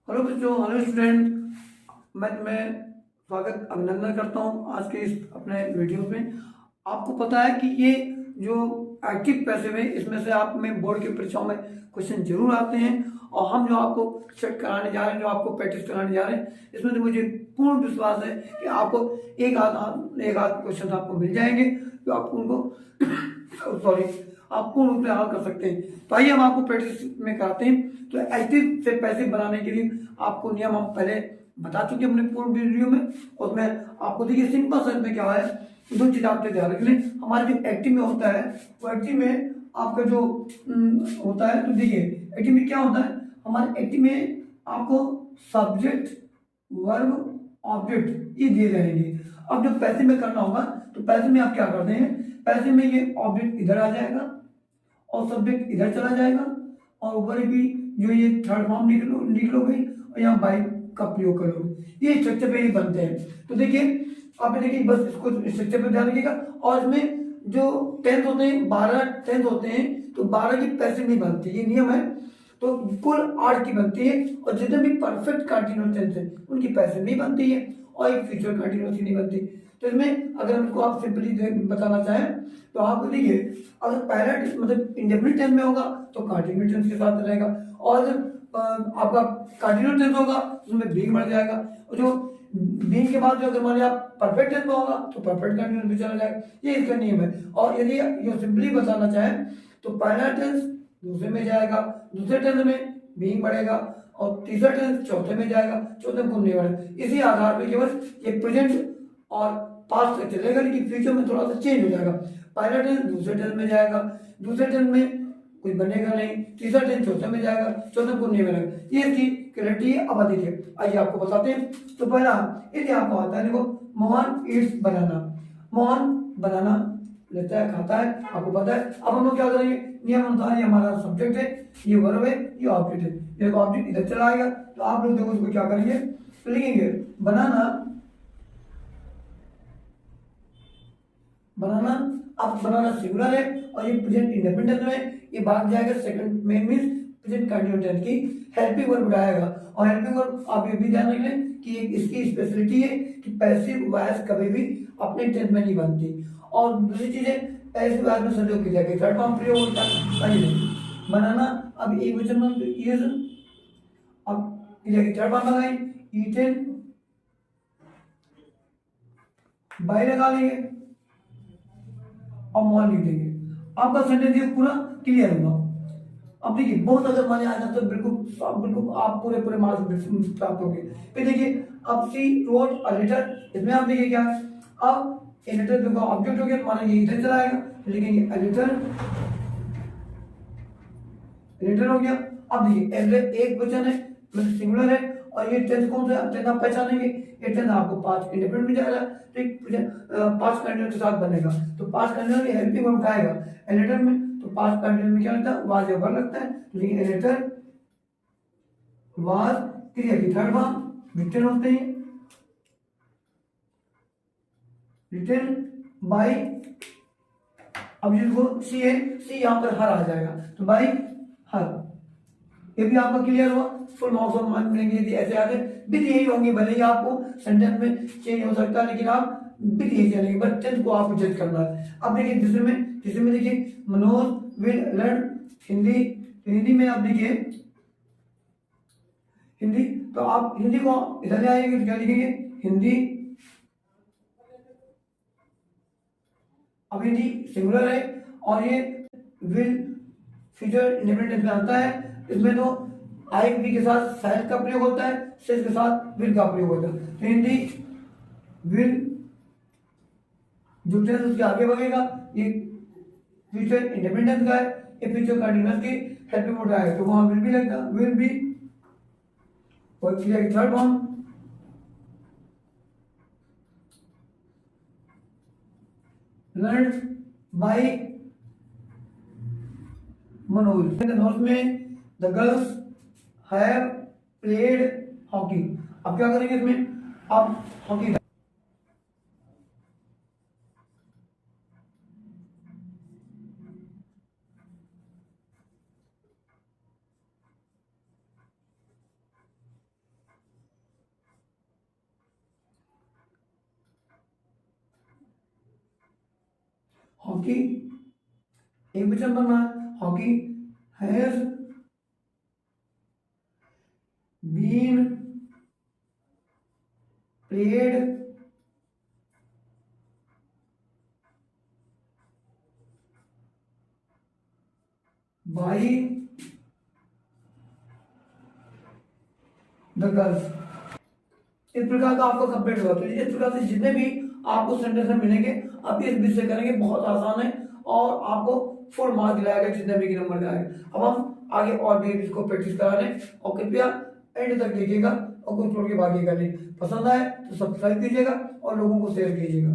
Hello बच्चों, hello student. मैं तुम्हें स्वागत अभिनंदन करता हूँ आज के इस अपने वीडियो में। आपको पता है कि ये जो एक्टिव पैसिव है, इसमें से आप में बोर्ड की परीक्षाओं में क्वेश्चन जरूर आते हैं और हम जो आपको सेट कराने जा रहे हैं, जो आपको प्रैक्टिस कराने जा रहे हैं, इसमें तो मुझे पूर्ण विश्वास है कि आपको एक आध क्वेश्चन आपको मिल जाएंगे जो आप उनको सॉरी आप पूर्ण रूप से हल कर सकते हैं। तो आइए हम आपको प्रैक्टिस में कराते हैं। तो एक्टिव से पैसिव बनाने के लिए आपको नियम हम पहले बता चुके हैं अपने पूर्ण वीडियो में। उसमें आपको देखिए सिंपल सा में क्या है, दो चीज आपसे ध्यान रख लें। हमारे जो एक्टिव में होता है वो एक्टिव में आपका जो होता है, तो देखिए एक्टिव में क्या होता है, हमारे एक्टिव में आपको सब्जेक्ट वर्ब ऑब्जेक्ट ये दिए रहेंगे। अब जब पैसे में करना होगा तो पैसे में आप क्या करते हैं, पैसे में ये ऑब्जेक्ट इधर आ जाएगा और सब्जेक्ट इधर चला जाएगा और ऊपर भी जो ये थर्ड फॉर्म निकलोगे और यहाँ बाई का प्रयोग करोगे। ये स्ट्रक्चर पे ही बनते हैं। तो देखिए आप देखिए बस इसको स्ट्रक्चर पे ध्यान रखिएगा। और इसमें जो टेंथ होते हैं, 12 टेंथ होते हैं, तो 12 की पैसे नहीं बनती, ये नियम है। तो कुल 8 की बनती है और जितने भी परफेक्ट कंटिन्यूअस टेंस है उनकी पैसे नहीं बनती है और एक फ्यूचर कंटिन्यूअस नहीं बनती। तो इसमें अगर हमको आप सिंपली बताना चाहें तो आप देखिए, अगर पहला मतलब इंडेफिनिट टेंस में होगा तो कंटिन्यूअस टेंस के साथ रहेगा, और आपका कंटिन्यूअस टेंस होगा उसमें बीइंग बढ़ जाएगा, और जो बीइंग के बाद जो अगर मान लिया आप परफेक्ट टेंस में होगा तो परफेक्ट कंटिन्यूअस में चला जाएगा। ये इसका नियम है। और यदि ये सिंपली बताना चाहें तो पहला टेंस दूसरे में जाएगा, दूसरे टेंस में बीइंग बढ़ेगा और तीसरा टेंस चौथे में जाएगा, चौथे में नहीं बढ़ेगा। इसी आधार पर केवल ये प्रेजेंट और पास्ट तक चलेगा, लेकिन फ्यूचर में थोड़ा सा चेंज हो जाएगा। पहला टेंस दूसरे टेंस में जाएगा, दूसरे टेंस में कुछ बनेगा नहीं, तीसरा टेंस चौथे में जाएगा, चौथे में नहीं बनेगा। ये इसकी क्लैरिटी है। अब देखिए आइए आपको बताते हैं। तो पहला यदि आपको आता है, देखो मोहन ईट्स बनाना, मोहन बनाना लेता है, खाता है, आपको पता है। अब हम लोग क्या करेंगे, नियम अनुसार ये हमारा सब्जेक्ट है, ये वर्ब है, ये ऑब्जेक्ट है। ये ऑब्जेक्ट इधर चला आएगा तो आप लोग देखो उसको क्या करेंगे, लिखेंगे बनाना। बनाना अब बनाना सिंगुलर है और ये प्रेजेंट इंडेफिनिट में, ये भाग जाएगा सेकंड में, मींस प्रेजेंट कंटिन्यूअस टेंस की हेल्पिंग वर्ब उठाएगा। और हेल्पिंग वर्ब आप ये भी ध्यान रख लें कि इसकी स्पेशलिटी है कि पैसिव वॉइस कभी भी अपने टेंस में नहीं बनती। और दूसरी चीज है पैसिव वॉइस में संयोग की जाएगी, थर्ड फॉर्म प्रयोग होता है। बनाना अब एक वचन में ईज, अब थर्ड फॉर्म लगाएं, ईटन बाय लगा लेंगे और मोहन लिख देंगे, आपका सेंटेंस ये पूरा क्लियर होगा। अब देखिए बहुत अगर माने आ जाए तो बिल्कुल आप पूरे पूरे मार्क्स प्राप्त होंगे। फिर देखिए अब सी रोड अ लेटर, इसमें आप देखिए क्या है, अब ए लेटर जो ऑब्जेक्ट हो गया, माना ये इधर चला आएगा तो लिखेंगे अ लेटर, लेटर हो गया। अब देखिए एक वचन है मतलब सिंगुलर है और ये टेंस कौन सा टेंस आप पहचानेंगे, ये टेंस आपको पांच इंडिपेंडेंट में जाएगा तो एक पांच कंटिन्यूअस के साथ बनेगा। तो पांच कंटिन्यूअस में हेल्पिंग वर्ब उठाएगा लेटर में, तो पांच कंटिन्यूअस में क्या लगता है, वाज या वर लगता है। तो देखिए लेटर वाज क्रिया की थर्ड फॉर्म रिटन होते हैं, रिटन बाय। अब जिसको सी है, सी यहाँ पर हर आ जाएगा तो बाय हर। ये भी आपका क्लियर हुआ। फुल मार्क्स और मान मिलेंगे यदि ऐसे आते विध यही होंगे, भले ही आपको सेंटेंस में चेंज हो सकता है लेकिन आप विध यही चलेंगे, बस टेंस को आपको जज करना है। अब देखिए तीसरे में देखिए मनोज विल लर्न हिंदी। हिंदी में आप देखिए हिंदी, तो आप हिंदी को इधर ले आएंगे तो क्या लिखेंगे हिंदी। अब हिंदी सिंगुलर है और ये विल फ्यूचर इंडेफिनिट में आता है। इसमें तो आई बी के साथ शायद का प्रयोग होता है, शेष के साथ विल का प्रयोग होता है। तो हिंदी विल जो टेंस उसके आगे बढ़ेगा, ये फ्यूचर इंडिपेंडेंस का है, ये फ्यूचर कंटीन्यूअस की हेल्पिंग मोड आएगा तो वहां विल भी लगता, विल भी। और क्रिया की third form learn by Manoj. Notes में the girls have played hockey. अब क्या करेंगे इसमें, आप हॉकी हॉकी एक वचन बनना है, hockey has been played by the girls. इस प्रकार का आपको कंप्लीट हुआ। तो इस प्रकार से जितने भी आपको सेंटेंस में मिलेंगे आप इस विधि से करेंगे, बहुत आसान है और आपको फुल मार्क दिलाएगा जितने भी नंबर आएगा। अब हम आगे और भी इसको प्रैक्टिस करा रहे हैं और कृपया एंड तक देखिएगा और कुछ छोड़ के बाकी करने। पसंद आए तो सब्सक्राइब कीजिएगा और लोगों को शेयर कीजिएगा।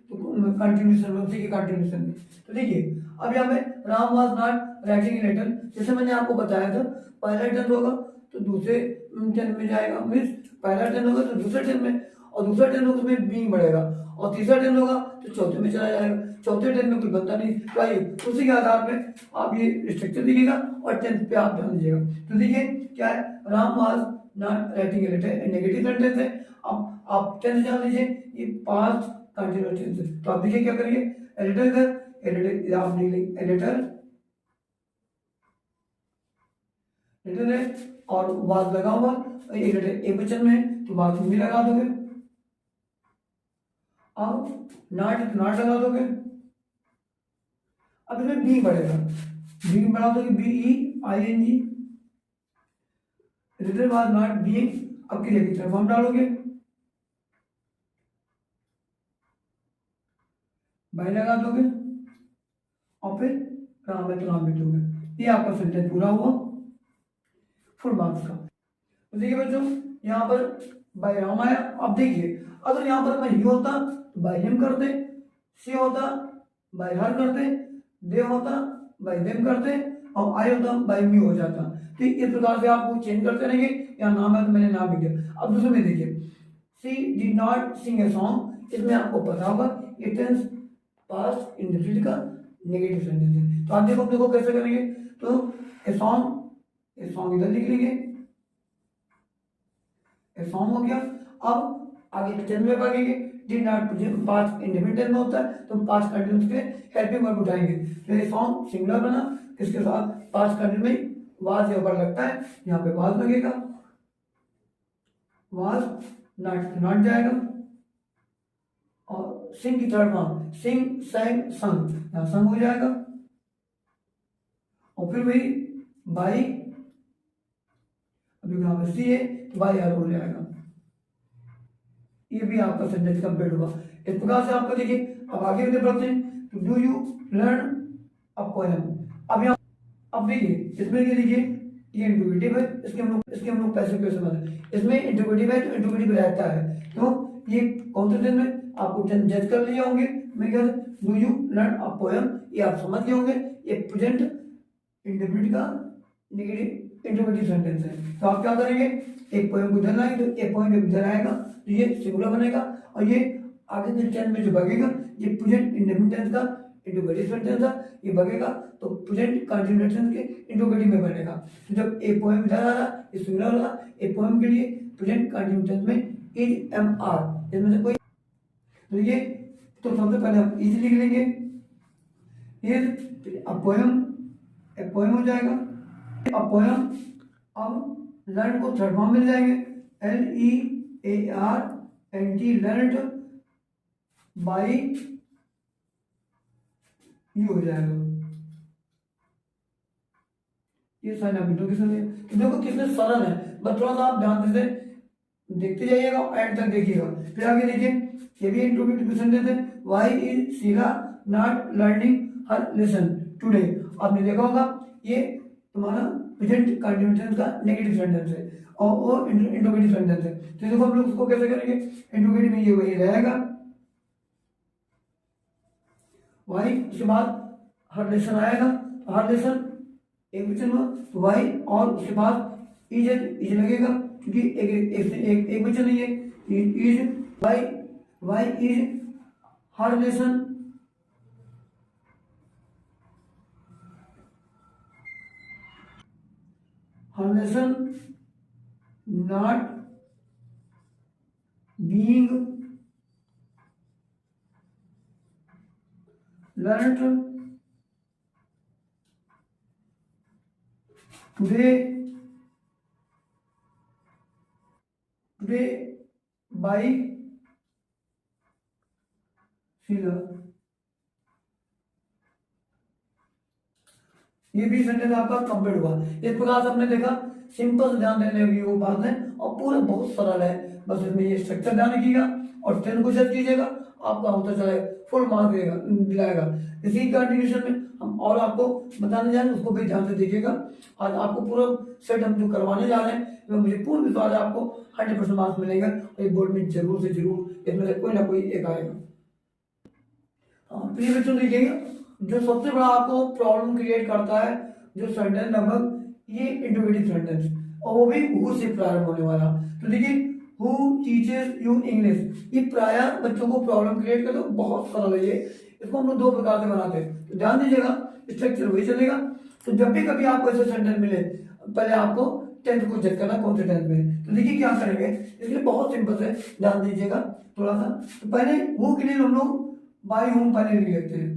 तो कंटिन्यूशन में, उसी के कंटिन्यूशन में। तो देखिए अब यहाँ पे Ram was not writing letter, जैसे मैंने आपको बताया था पहला टेंस होगा तो दूसरे टेंस में जाएगा, मीन्स पहला टेंस होगा तो दूसरे टेंस में, और दूसरा टेंस होगा उसमें बीइंग बढ़ेगा, और तीसरा टेंस होगा तो चौथे में चला जाएगा। चौथे टेंस में कोई बनता नहीं। तो आइए उसी के आधार पे आप ये स्ट्रक्चर लिखिएगा और टेंस पे आप ध्यान दीजिएगा। तो देखिए क्या है, Ram was not writing a letter, negative sentence है। अब आप टेंस जान लीजिए, ये पास्ट कंटिन्यूअस टेंस है। तो आप देखिए क्या करेंगे, एडिटर इधर, एडिटर आप लिख लेंगे, एडिटर एडिटर है और वाज लगा हुआ, एडिटर एक वचन में है तो वाज भी लगा दोगे। अब नॉट नॉट लगा दोगे। अब इसमें बी बढ़ेगा, बी बढ़ा दोगे, B E I N G, editor was not being, अब क्रिया की तरफ हम डालोगे, बाई लगा दोगे और फिर राम है तो नाम लिख दोगे। ये आपका सेंटेंस पूरा हुआ फुल मार्क्स का। तो देखिए बच्चों यहाँ पर बाय राम आया। अब देखिए अगर यहाँ पर मैं ही होता तो बाय हिम करते, सी होता बाय हर करते, दे होता बाय देम करते, और आई होता बाय मी हो जाता। तो इस प्रकार से आपको चेंज करते रहेंगे। यहाँ नाम है तो मैंने नाम लिख दिया। अब दूसरे में देखिए, she did not sing a song, इसमें आपको पता होगा ये टेंस पास्ट इंडेफिनिट का नेगेटिव सेंटेंस है। तो आप देखो कैसे करेंगे, तो ए सॉन्ग इधर लिख लेंगे, फॉर्म हो गया। अब आगे टेंस में भागेंगे, डिड नॉट पास्ट इंडिपेंडेंट में होता है तो पास्ट कंटिन्यूअस के हेल्पिंग वर्ब उठाएंगे। तो ये फॉर्म सिंगुलर बना, इसके साथ पास्ट कंटिन्यूअस में वाज ऊपर लगता है, यहाँ पे वाज लगेगा, वाज नॉट जाएगा, और सिंग की थर्ड फॉर्म सिंग सैंग संग, यहाँ संग हो जाएगा, और फिर वही बाई, अभी यहाँ पे सी है तो बाई आर हो जाएगा। ये भी आपका सेंटेंस कंप्लीट हुआ। इस प्रकार से आपको देखिए अब आगे भी बढ़ते हैं। तो do you learn a poem, अब यहाँ अब देखिए इसमें ये देखिए ये इंट्रोगेटिव है, इसके हम लोग पैसे कैसे समझ, इसमें इंट्रोगेटिव है तो इंट्रोगेटिव रहता है। तो ये कौन से टेंस में आपको टेंस जज कर लिए होंगे, मैं क्या do you learn a poem, ये आप समझ गए होंगे। ये प्रेजेंट इंडेफिनिट का नेगेटिव इंट्रोगेटिव सेंटेंस है। तो आप क्या करेंगे, एक पोएम को इधर लाएंगे तो एक पोएम इधर आएगा तो ये सिंगुलर बनेगा, और ये आगे के टेंस में जो बगेगा ये प्रेजेंट इंडेफिनिट टेंस का इंट्रोगेटिव सेंटेंस था, ये बगेगा तो प्रेजेंट कंटिन्यूअस टेंस के इंट्रोगेटिव में बनेगा। तो जब एक पोएम इधर आ रहा ये सिंगुलर होगा, एक पोएम के लिए प्रेजेंट कंटिन्यूअस टेंस में इज एम आर, इसमें से कोई, तो ये तो सबसे पहले हम इज लिख लेंगे, इज अ पोएम हो जाएगा, अ पोएम। अब लर्न को थर्ड फॉर्म मिल जाएंगे, L E A R N T, learned by you हो जाएगा। ये साइन एप्लीकेशन है। तो देखो कितने सरल है, बस थोड़ा सा आप ध्यान से देखते जाइएगा और एंड तक देखिएगा। फिर आगे देखिए ये भी इंट्रोगेटिव सेंटेंस है, why is Sheela not learning her lesson today. आपने देखा होगा ये तुम्हारा प्रेजेंट कंटिन्यूअस का नेगेटिव सेंटेंस है और वो इंट्रोगेटिव सेंटेंस है। तो देखो हम लोग उसको कैसे करेंगे, इंट्रोगेटिव में ये वही रहेगा, वाई उसके बाद हर लेसन आएगा, हर लेसन एक वचन में तो वाई, और उसके बाद इज लगेगा क्योंकि एक वचन नहीं है, is why is her lesson not being learned today by Sheila। ये भी सेंटेंस आपका कंप्लीट हुआ। इस प्रकार से हमने देखा सिंपल से ध्यान देने की वो बात है और पूरा बहुत सरल है। बस इसमें ये स्ट्रक्चर ध्यान रखिएगा और 10 को सेट कीजिएगा, आपका होता चलेगा, फुल मार्क दिलाएगा। इसी कंटिन्यूशन में हम और आपको बताने जा रहे हैं, उसको भी ध्यान से देखिएगा। आज आपको पूरा सेट हम जो करवाने जा रहे हैं तो मुझे पूर्ण विश्वास है आपको 100% मार्क्स मिलेंगे और ये बोर्ड में जरूर से जरूर इसमें से कोई ना कोई एक आएगा। प्रिय बच्चों देखिएगा, जो सबसे बड़ा आपको प्रॉब्लम क्रिएट करता है जो सेंटेंस लगभग ये इंटरोगेटिव सेंटेंस, और वो भी हु से प्रारंभ होने वाला। तो देखिए हु टीचर्स यू इंग्लिश, ये प्राय बच्चों को प्रॉब्लम क्रिएट करता है। बहुत सरल है ये, इसको हम लोग दो प्रकार से बनाते हैं। तो ध्यान दीजिएगा, स्ट्रक्चर वही चलेगा। तो जब भी कभी आपको ऐसे सेंटेंस मिले, पहले आपको 10th को चेक करना कौन से 10th में। तो देखिए क्या करेंगे, इसलिए बहुत सिंपल से ध्यान दीजिएगा थोड़ा सा। तो पहले हु के लिए हम लोग बाय होम पहले लिख लेते हैं,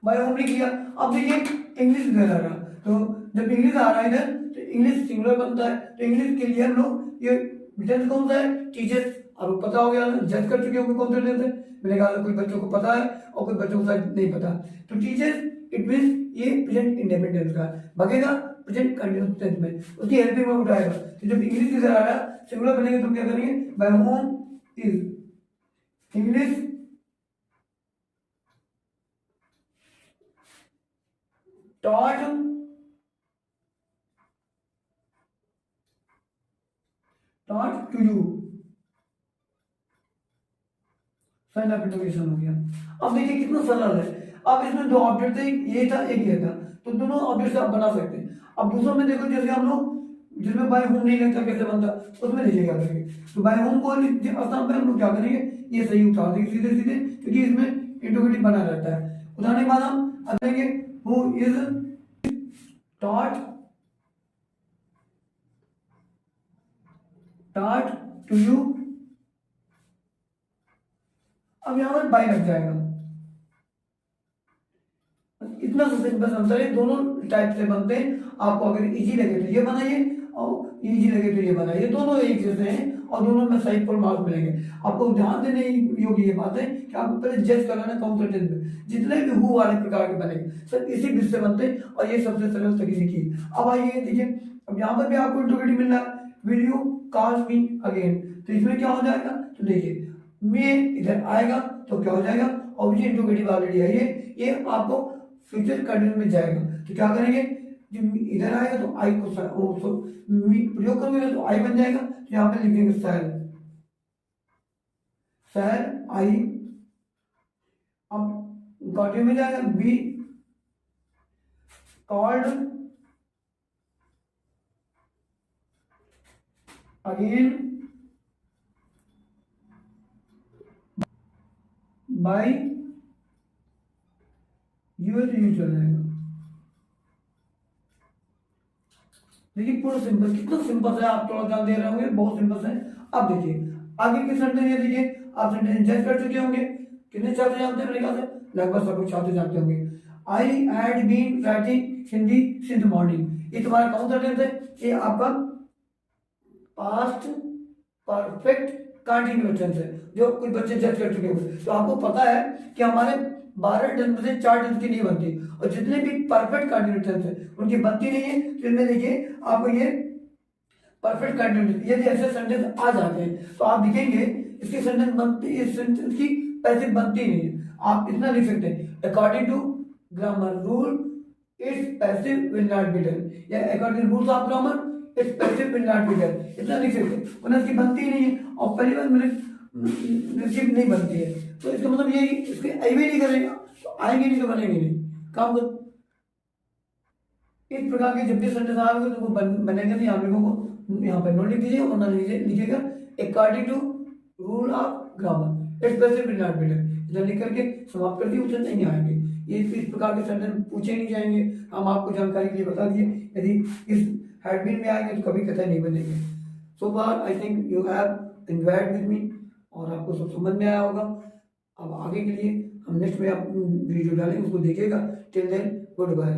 बाय होम लिख लिया। अब देखिए इंग्लिश इधर आ रहा, तो जब इंग्लिश आ रहा है इधर तो इंग्लिश सिंगुलर बनता है। तो इंग्लिश के लिए हम लोग ये टेंस कौन सा है, टीचर्स। आपको पता हो गया, जज कर चुके होंगे कौन सा टेंस है। मैंने कहा कोई बच्चों को पता है और कोई बच्चों को शायद नहीं पता। तो टीचर्स इट मीन ये प्रेजेंट इंडेफिनिट टेंस का भागेगा प्रेजेंट कंटिन्यूअस टेंस में, उसकी हेल्पिंग में उठाएगा। तो जब इंग्लिश इधर आ रहा है सिंगुलर बनेगा तो क्या करेंगे, by whom is English taught to you, sign of interrogation हो गया। अब देखिए कितना सरल है। अब इसमें दो ऑब्जेक्ट थे, ये था एक ये था, तो दोनों ऑब्जेक्ट आप बना सकते हैं। अब दूसरा में देखो, जैसे हम लोग जिसमें बाय होम नहीं लगता कैसे बनता, उसमें देखिए क्या करेंगे। तो बाय होम को स्थान पे हम लोग क्या करेंगे, ये सही उतार देंगे सीधे सीधे, क्योंकि इसमें इंटरोगेटिव बना रहता है। उदाहरण के बाद हम अब देंगे who is taught to you। अब यहां पर बाय लग जाएगा। इतना सा सिंपल अंतर है, दोनों टाइप से बनते हैं। आपको अगर इजी लगे तो ये बनाइए और इजी लगे तो ये बनाइए, दोनों एक जैसे हैं और दोनों में सही फुल मार्क्स मिलेंगे। आपको ध्यान देने योग्य ये बात है कि आपको पहले जज करना है कौन सा टेंस में। जितने भी हु वाले प्रकार के बनेंगे सर इसी बीच से बनते हैं और ये सबसे सरल तरीके की। अब आइए देखिए, अब यहाँ पर भी आपको इंटरोगेटिव मिल रहा है, will you call me again. तो इसमें क्या हो जाएगा, तो देखिए मैं इधर आएगा तो क्या हो जाएगा, और ये इंटरोगेटिव ऑलरेडी है, ये आपको फ्यूचर कंटिन्यूस में जाएगा। तो क्या करेंगे, जब इधर आएगा तो आई को प्रयोग करोगे तो आई बन जाएगा। तो यहाँ पे लिखेंगे सैल, सैल आई। अब कंटिन्यू में जाएगा be called again by you, तो यू चल जाएगा। देखिए पूरा सिंपल, कितना सिंपल है, आप थोड़ा ध्यान दे रहे होंगे, बहुत सिंपल है। अब देखिए आगे के सेंटेंस ये देखिए, आप सेंटेंस जज कर चुके होंगे। कितने छात्र जानते हैं मेरे ख्याल से लगभग सब छात्र जानते होंगे। I had been writing Hindi since morning, ये तुम्हारा कौन सा टेंस है, ये आपका पास्ट परफेक्ट कंटिन्यूअस टेंस है, जो कुछ बच्चे जज कर चुके होंगे। तो आपको पता है कि हमारे 12 टेंस में से 4 टेंस की नहीं बनती, और जितने भी परफेक्ट कंटिन्यूअस टेंस है उनकी बनती नहीं है। तो इनमें देखिए आपको ये परफेक्ट कंटिन्यूअस, यदि ऐसे सेंटेंस आ जाते हैं तो आप लिखेंगे इसकी सेंटेंस बनती, इस सेंटेंस की पैसिव बनती नहीं है। आप इतना लिख सकते हैं, according to grammar rule it's passive will not be done, या according to rules of grammar it's passive will not be done, इतना लिख सकते हैं। उन्हें इसकी बनती नहीं है और पहली बार मैंने नहीं बनती है, तो इसका मतलब ये इसके आई भी नहीं करेगा तो आएंगे नहीं तो बनेंगे नहीं, काम कर। इस प्रकार के जब भी सेंटेंस आएंगे तो वो बनेंगे नहीं। आप लोगों को यहाँ पर नोट लिख दीजिए और ना लिखिएगा according to rule of grammar it's passive will not be done, इतना लिख करके समाप्त कर दिए, उसे नहीं आएंगे। ये इस प्रकार के सेंटेंस पूछे नहीं जाएंगे। हम आपको जानकारी के लिए बता दिए, यदि इस हैडबिन में आएंगे तो कभी कतई नहीं बनेंगे। So far I think you have enjoyed with me, और आपको सब समझ में आया होगा। अब आगे के लिए हम नेक्स्ट में आप वीडियो डालेंगे, उसको देखिएगा। Till then good bye.